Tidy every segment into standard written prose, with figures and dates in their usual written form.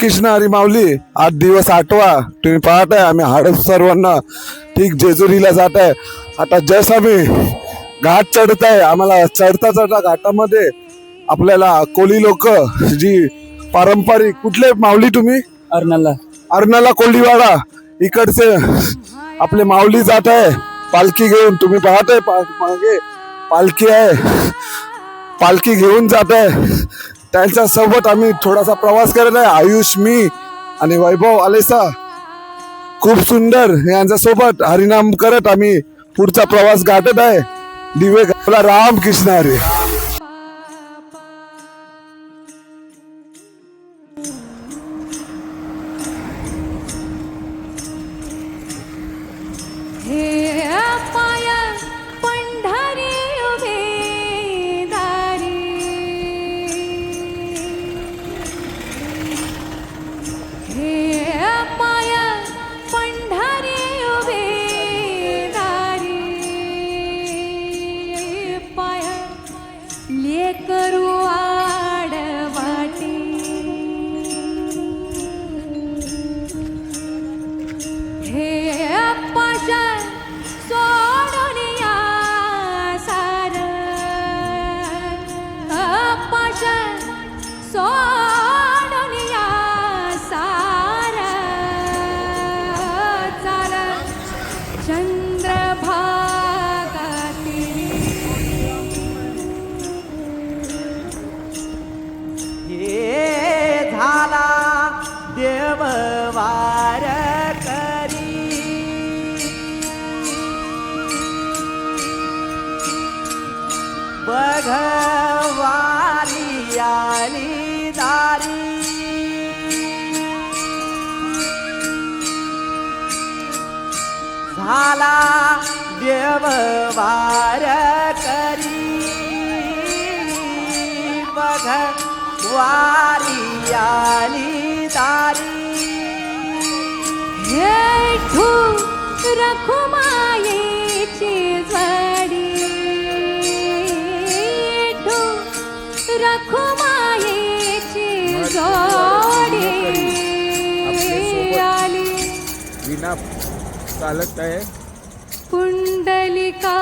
कृष्ण हरी माऊली. आज दिवस 8वा तुम्ही पाहताय आम्ही हडप सर्वांना ठीक जेजुरीला जात आहे. आता जस आम्ही घाट चढत आहे आम्हाला चढता चढता घाटामध्ये आपल्याला कोळी लोक जी पारंपरिक कुठले माऊली तुम्ही अर्नाला कोळीवाडा इकडचे आपले माऊली जात आहे पालखी घेऊन. तुम्ही पाहताय मागे पालखी आहे पालखी घेऊन जात आहे. त्यांच्या सोबत आम्ही थोडासा प्रवास करत आहे. आयुष मी आणि वैभव आलेसा खूप सुंदर यांच्या सोबत हरिनाम करत आम्ही पुढचा प्रवास गाठत आहे. दिवे घाला राम कृष्ण हरी. बघवारी आली दारी झाला देववार करी बघवारी आली दारी हेठू रखुमायेची जडी रखुमायेची जोडी आली विना चालत आहे पुंडलिका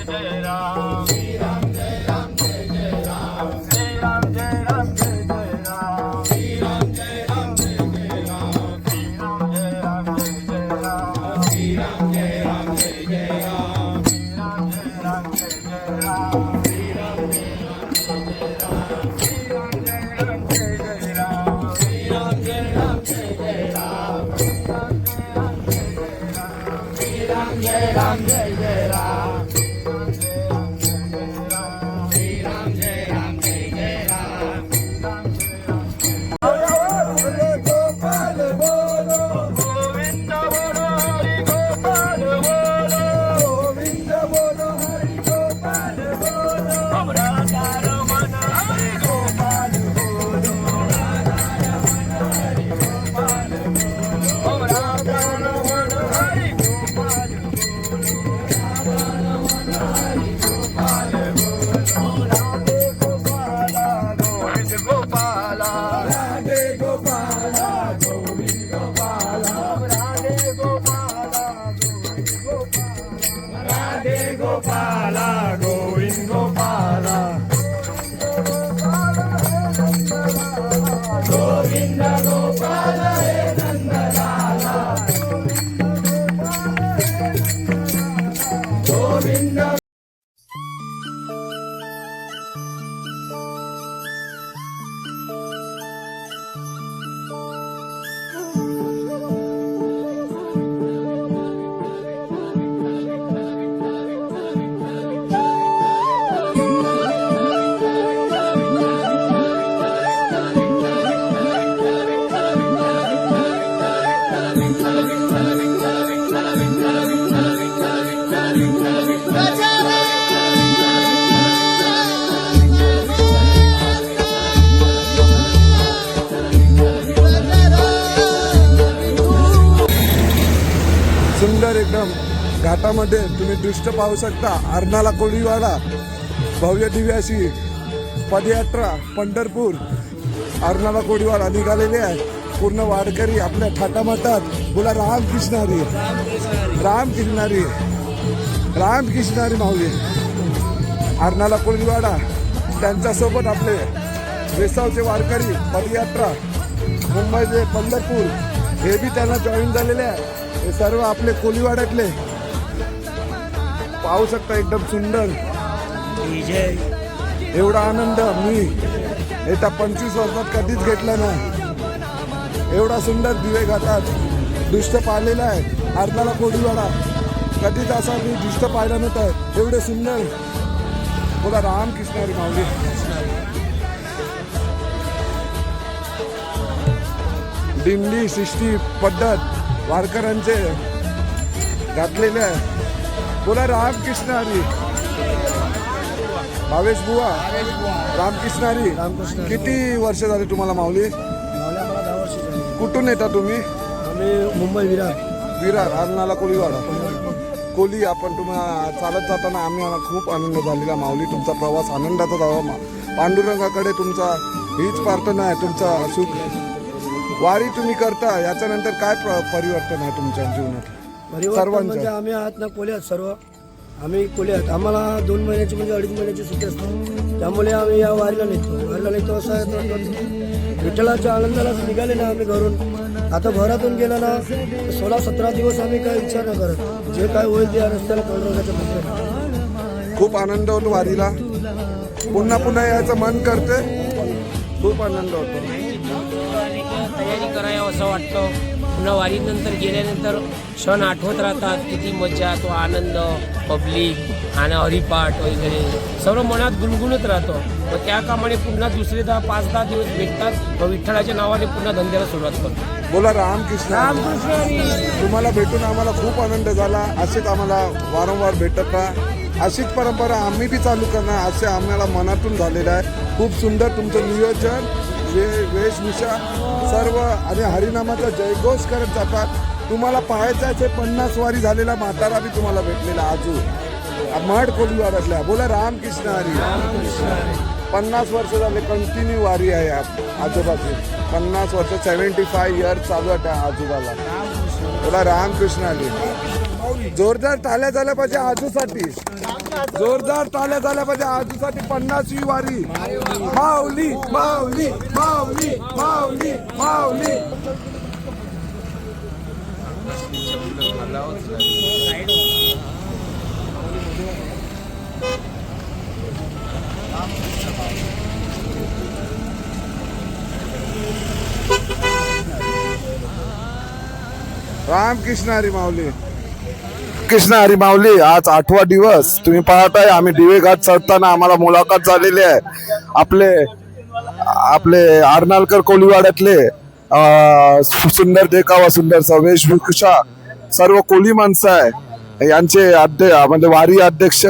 जय राम घाटामध्ये तुम्ही दृश्य पाहू शकता. अर्नाळा कोळीवाडा भव्य दिव्य अशी पदयात्रा पंढरपूर अर्नाळा कोळीवाडा निघालेली आहे. पूर्ण वारकरी आपल्या थाटामाटात बोला रामकृष्ण हरी, रामकृष्ण हरी, रामकृष्ण हरी माऊली. अर्नाळा कोळीवाडा त्यांच्यासोबत आपले वेसावचे वारकरी पदयात्रा मुंबईचे पंढरपूर हे बी त्यांना जॉईन झालेले आहे. हे सर्व आपले कोळीवाड्यातले पाहू शकता. एकदम सुंदर एवढा आनंद मी येत्या 25 वर्षात कधीच घेतला नाही. एवढा सुंदर दिवे घाटात दृश्य पाहिलेलं आहे. अर्नाळा कोळीवाडा कधीच असा मी दृश्य पाहिला नव्हतं. एवढे सुंदर बोला रामकृष्ण हरी माऊली. दिंडी शिष्टी पद्धत वारकऱ्यांचे घातलेले आहे. बोला रामकृष्ण हरी. भावेश बुवा रामकृष्ण हरी. किती वर्ष झाले तुम्हाला माऊली? कुठून येता तुम्ही? आम्ही मुंबई विरार अर्नाळा कोळीवाडा कोली. आपण तुम्हाला चालत जाताना आम्हाला खूप आनंद झालेला माऊली. तुमचा प्रवास आनंदाचा जावा. पांडुरंगाकडे तुमचा हीच प्रार्थना आहे. तुमचा सुख वारी तुम्ही करता याच्यानंतर काय परिवर्तन आहे तुमच्या जीवनात? परिवर्तन म्हणजे आम्ही आहात ना कोली आहात सर्व. आम्ही कोली आहात. आम्हाला 2 महिन्याची म्हणजे 2.5 महिन्याची सुट्टी असते. त्यामुळे आम्ही या वारीला निघतो. असं आहे विठ्ठलाच्या आनंदाला निघाले ना आम्ही घरून. आता घरातून गेला ना 16-17 दिवस आम्ही काय विचार न करत. जे काय होईल त्या रस्त्याला पांडुरंगाच्या मंदिरात. खूप आनंद होतो वारीला. पुन्हा पुन्हा यायचं मन करते. खूप आनंद होतो. तयारी करावं असं वाटतं. पुन्हा वारीनंतर गेल्यानंतर क्षण आठवत राहतात. किती मजा, तो आनंद, पब्लिक आणि हरिपाठ वगैरे सर्व मनात गुणगुणत राहतं. मग त्या कामाने पुन्हा दुसरे 5-10 दिवस भेटतात. मग विठ्ठलाच्या नावाने पुन्हा धंद्याला सुरुवात करतो. बोला रामकृष्ण. तुम्हाला भेटून आम्हाला खूप आनंद झाला. असेच आम्हाला वारंवार भेटत राहा. अशीच परंपरा आम्ही बी चालू करणार असे आम्हाला मनातून झालेलं आहे. खूप सुंदर तुमचं नियोजन, वेशभूषा सर्व आणि हरिनामाचा जयघोष करत जातात. तुम्हाला पाहायचं आहे 50 वारी झालेला म्हातारा बी तुम्हाला भेटलेला आजू महड कोळीवाड्यातल्या. बोला रामकृष्ण हरी. 50 वर्ष झाले कंटिन्यू वारी आहे आजोबाची. 50 वर्ष 75 इयर्स चालू आहे त्या आजोबाला. बोला रामकृष्ण हरी. जोरदार टाळ्या झाल्या पाहिजे आजूसाठी. जोरदार टाळ्या झाल्या पाहिजे आजूसाठी. 50वी वारी. माऊली माऊली माऊली माऊली माऊली. रामकृष्ण हरी माऊली. कृष्ण हरी माऊली. आज 8वा दिवस तुम्ही पाहताय. आम्ही दिवे घाट चढताना आम्हाला मुलाखत झालेली आहे. आपले अर्नाळकर कोळीवाड्यातले सुंदर देखावा, सुंदर वेशभूषा सर्व कोळी माणसं आहे. यांचे म्हणजे वारी अध्यक्ष.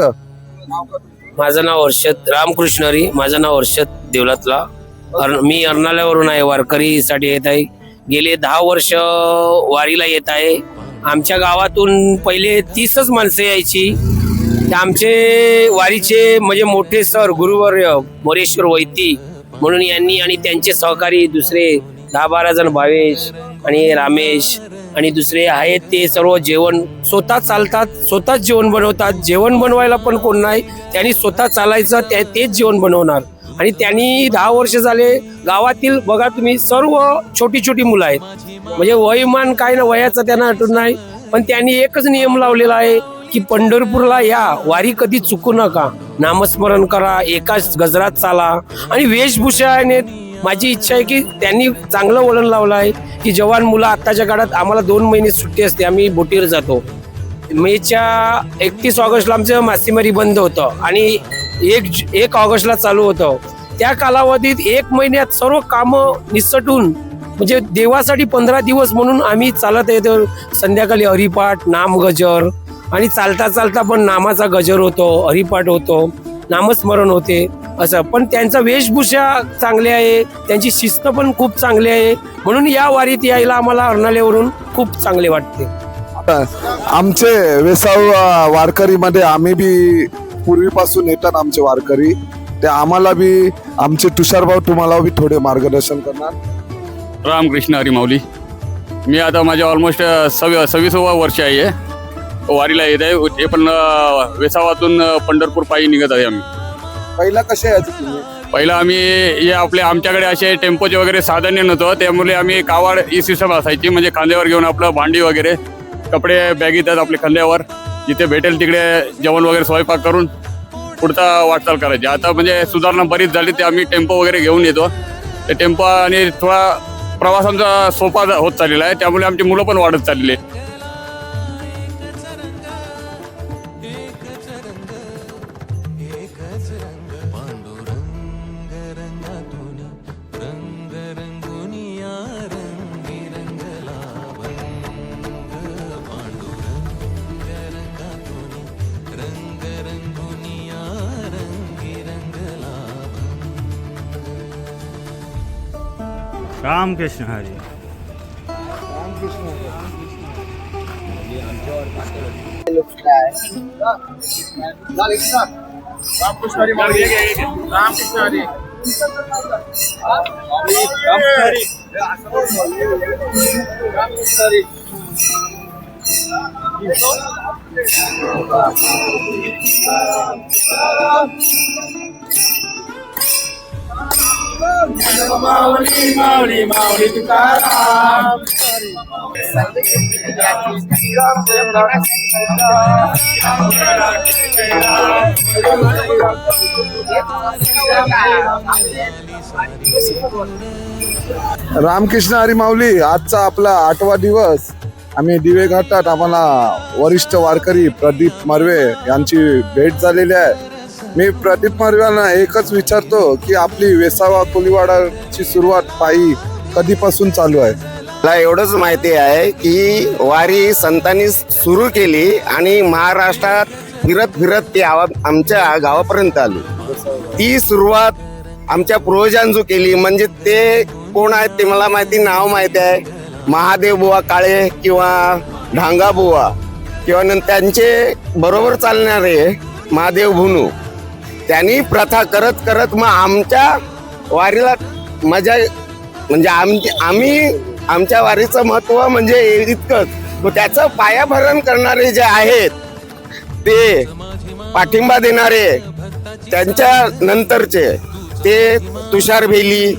माझं नाव हर्षद रामकृष्ण हरी. माझं नाव हर्षद देवलातला. मी अर्नाळ्यावरून आहे. वारकरीसाठी येत आहे. गेले 10 वर्ष वारीला येत आहे. आमच्या गावातून पहिले 30च माणसं यायची. आमचे वारीचे म्हणजे मोठे सर गुरुवर्य मोरेश्वर वैती म्हणून यांनी आणि त्यांचे सहकारी दुसरे 10-12 जण भावेश आणि रामेश आणि दुसरे आहेत ते सर्व जेवण स्वतः चालतात. स्वतःच जेवण बनवतात. जेवण बनवायला पण कोण नाही. त्यांनी स्वतः चालायचं. तेच जेवण बनवणार. आणि त्यांनी 10 वर्ष झाले गावातील बघा तुम्ही सर्व छोटी छोटी मुलं आहेत. म्हणजे वयमान काय ना वयाचं त्यांना आठवण नाही. पण त्यांनी एकच नियम लावलेला आहे की पंढरपूरला या, वारी कधी चुकू नका, नामस्मरण करा, एकाच गजरात चाला आणि वेशभूषाने. माझी इच्छा आहे की त्यांनी चांगलं वळण लावलं आहे की जवान मुलं आत्ताच्या काळात आम्हाला 2 महिने सुट्टी असते. आम्ही बोटीवर जातो. मेच्या 31 ऑगस्टला आमचं मासेमारी बंद होतं आणि 1 ऑगस्टला चालू होतं. त्या कालावधीत 1 महिन्यात सर्व कामं निसटून म्हणजे देवासाठी 15 दिवस म्हणून आम्ही चालत येतो. संध्याकाळी हरिपाठ, नामगजर आणि चालता चालता पण नामाचा गजर होतो, हरिपाठ होतो, नामस्मरण होते असं. पण त्यांचा वेशभूषा चांगली आहे, त्यांची शिस्त पण खूप चांगली आहे. म्हणून या वारीत यायला आम्हाला अर्नाळ्यावरून खूप चांगले वाटते. आमचे वेसाव वारकरीमध्ये आम्ही बी पूर्वीपासून येतात आमचे वारकरी, ते आम्हाला बी आमचे तुषारभाऊ तुम्हाला बी थोडे मार्गदर्शन करणार. रामकृष्ण हरी माऊली. मी आता माझ्या ऑलमोस्ट 26वा वर्ष आहे वारीला येत आहे. हे पण वेसावातून पंढरपूर पायी निघत आहे आम्ही. पहिला कसे यायचे तुम्ही? पहिला आम्ही हे आमच्याकडे असे टेम्पोचे वगैरे साधन नव्हतं, त्यामुळे आम्ही कावड ही सिस्टम असायची, म्हणजे खांद्यावर घेऊन आपलं भांडी वगैरे कपडे बॅगीत आपले खांद्यावर, जिथे भेटेल तिकडे जेवण वगैरे स्वयंपाक करून पुढचा वाटचाल करायची. आता म्हणजे सुधारणा बरीच झाली, ते आम्ही टेम्पो वगैरे घेऊन येतो. ते टेम्पो आणि थोडा प्रवास आमचा सोपा होत चाललेला आहे, त्यामुळे आमची मुलं पण वाढत चाललेली आहे. रामकृष्ण हरी. माऊली माऊली माऊली तुकाराम. रामकृष्ण हरी माऊली. आजचा आपला 8वा दिवस. आम्ही दिवे घाटात आम्हाला वरिष्ठ वारकरी प्रदीप मर्वे यांची भेट झालेली आहे. मी प्रदीप मर्व्यांना एकच विचारतो की आपली वेसावा कोलीवाडाची सुरुवात पायी कधीपासून चालू आहे? मला एवढंच माहिती आहे की वारी संतांनी सुरू केली आणि महाराष्ट्रात फिरत फिरत ती आमच्या गावापर्यंत आली. ती सुरुवात आमच्या पूर्वजांनी केली. म्हणजे ते कोण आहेत ते मला माहिती, नाव माहिती आहे, महादेव बुवा काळे किंवा ढांगा बुवा किंवा त्यांचे बरोबर चालणारे महादेव भुनू, त्यांनी प्रथा करत करत मग आमच्या वारीला मजा, म्हणजे आम्ही आमच्या वारीचं महत्व म्हणजे इतकंच. मग त्याचं पायाभरण करणारे जे आहेत ते पाठिंबा देणारे, त्यांच्या नंतरचे ते तुषार भेली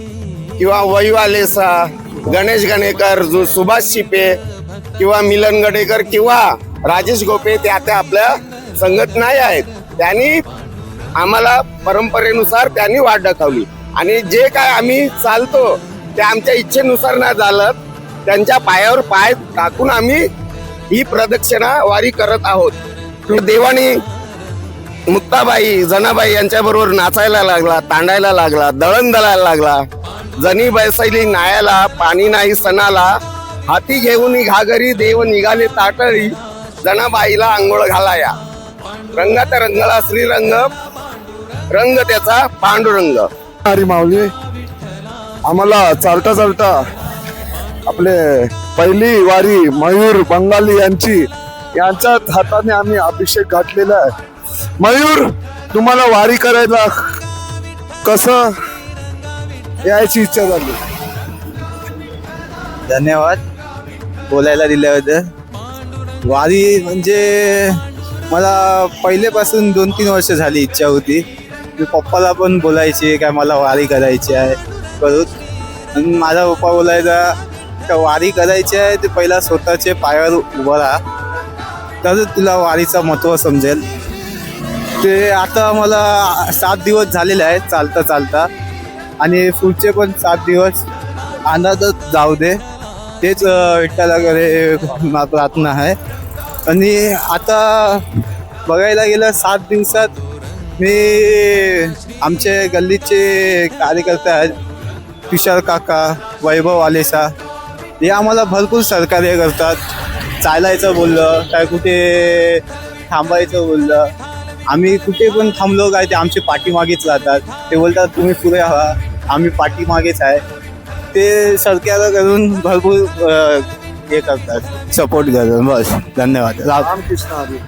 किंवा वैवालेसा, गणेश गणेकर, जो सुभाष शिपे किंवा मिलन गडेकर किंवा राजेश गोपे, ते आता आपल्या संघटना आहेत. त्यांनी आम्हाला परंपरेनुसार त्यांनी वाट दाखवली आणि जे काय आम्ही चालतो ते आमच्या इच्छेनुसार नाही झालं. त्यांच्या पायावर पाय टाकून आम्ही ही प्रदक्षिणा वारी करत आहोत. देवानी मुक्ताबाई जनाबाई यांच्या बरोबर नाचायला लागला, तांडायला लागला, दळण दळायला लागला. जनी बैसैली नायाला, पाणी नाही सणाला, हाती घेऊन घागरी, देव निघाले ताटळी, जनाबाईला आंघोळ घालाया. रंगात रंगला श्रीरंग, रंग त्याचा पांडुरंग. हरी माऊली. आम्हाला चालता चालता आपले पहिली वारी मयूर बंगाली यांच्याच हाताने आम्ही अभिषेक घातलेला आहे. मयूर, तुम्हाला वारी करायला कसं यायची इच्छा झाली? धन्यवाद बोलायला दिल्याबद्दल. वारी म्हणजे मला पहिलेपासून 2-3 वर्ष झाली इच्छा होती. मी पप्पाला पण बोलायचे काय मला वारी करायची आहे करून, आणि माझा पप्पा बोलायचा का वारी करायची आहे ते पहिला स्वतःचे पायावर उभं राहा, तरच तुला वारीचं महत्त्व समजेल. ते आता मला 7 दिवस झालेले आहेत चालता चालता, आणि पुढचे पण 7 दिवस आनंदात जाऊ दे, तेच विठ्ठलाकडे प्रार्थना आहे. आणि आता बघायला गेलं 7 दिवसात मी आमचे गल्लीचे कार्यकर्ते आहेत, तुषार काका, वैभव आलेसा, हे आम्हाला भरपूर सहकार्य करतात. चालायचं बोललं काय, कुठे थांबायचं बोललं, आम्ही कुठे पण थांबलो काय ते आमचे पाठीमागेच राहतात. ते बोलतात तुम्ही पुढे व्हा, आम्ही पाठीमागेच आहे. ते सहकार्य करून भरपूर हे करतात, सपोर्ट करतात. बस, धन्यवाद. रामकृष्ण हरी.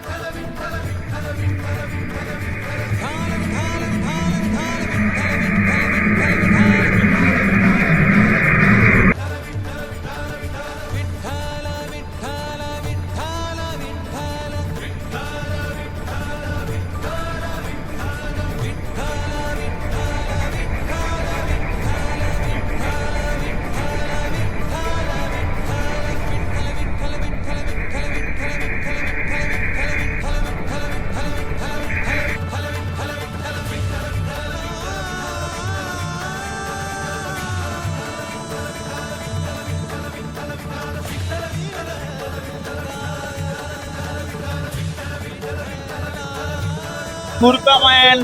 Kurkaman.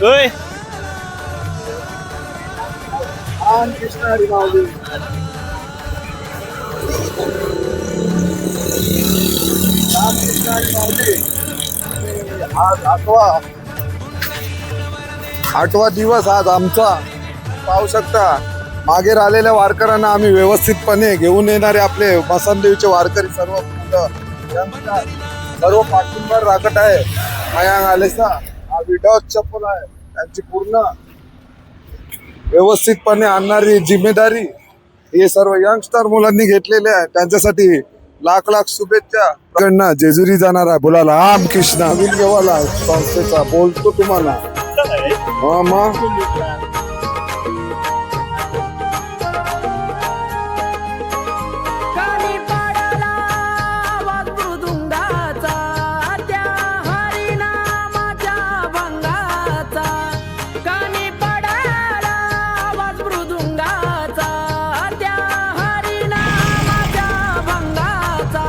Hoy. रामकृष्ण हरी माऊली. रामकृष्ण हरी माऊली. आज आठवा दिवस आज आमचा. पाहू शकता मागे राहिलेल्या वारकऱ्यांना आम्ही व्यवस्थितपणे घेऊन येणारे आपले मसानदेवीचे वारकरी सर्व यांचा सर्व पाठिंबा राखत आहे. मयांक आलेसा हा विडाऊट चप्पल आहे, त्यांची पूर्ण व्यवस्थितपणे आणणारी जिम्मेदारी हे सर्व यंगस्टर मुलांनी घेतलेले आहे. त्यांच्यासाठी लाख लाख शुभेच्छा. कडनं जेजुरी जाणार आहे. बोला रामकृष्ण. नवीन घेवाला संस्थेचा बोलतो तुम्हाला. मग कानी पाडाला आवाज मृदुंगाचा, त्या हरिनामाच्या भंगाचा. कानी पाडाला आवाज मृदुंगाचा, त्या हरिनामाच्या भंगाचा.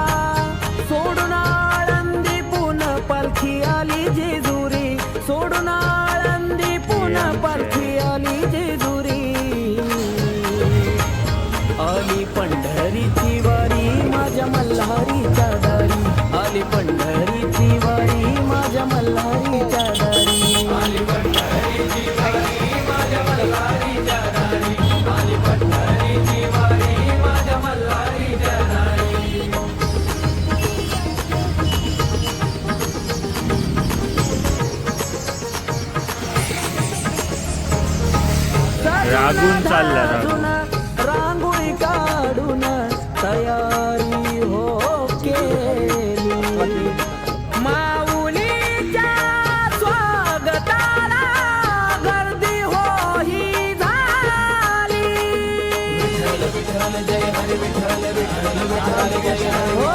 सोडून आळंदी पुन पालखी आली जेजुरी, सोडून आळंदी पुन पालखी आली जेजुरी. आली पंढरीची वारी माझ्या मल्हारीच्या दारी, आली पंढरीची वारी माझ्या मल्हारीच्या दारी. आली पंढरीची वारी माझ्या मल्हारीच्या दारी, आली पंढरीची वारी माझ्या मल्हारीच्या दारी. रागून चालला रांगोळी काढून तयारी हो केली. माऊलीच्या स्वागताला गर्दी हो ही झाली. हो,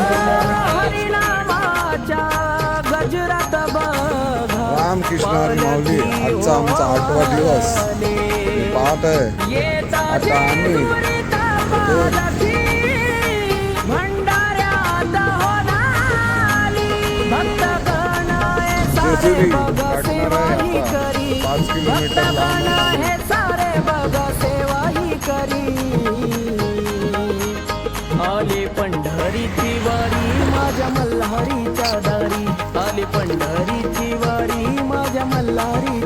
हरिनामाच्या गजरात बघा रामकृष्ण हरी माऊली. आजचा आमचा 8वा दिवस पाहत आहे. आता आम्ही भंडाऱ्यात होणारी भक्तगण सारे बघा सेवाही करी, 5 किलोमीटर भक्तगण हे सारे बघा सेवाही करी. आली पंढरीची वारी माझ्या मल्हारीच्या दारी, आली पंढरीची वारी माझ्या मल्हारी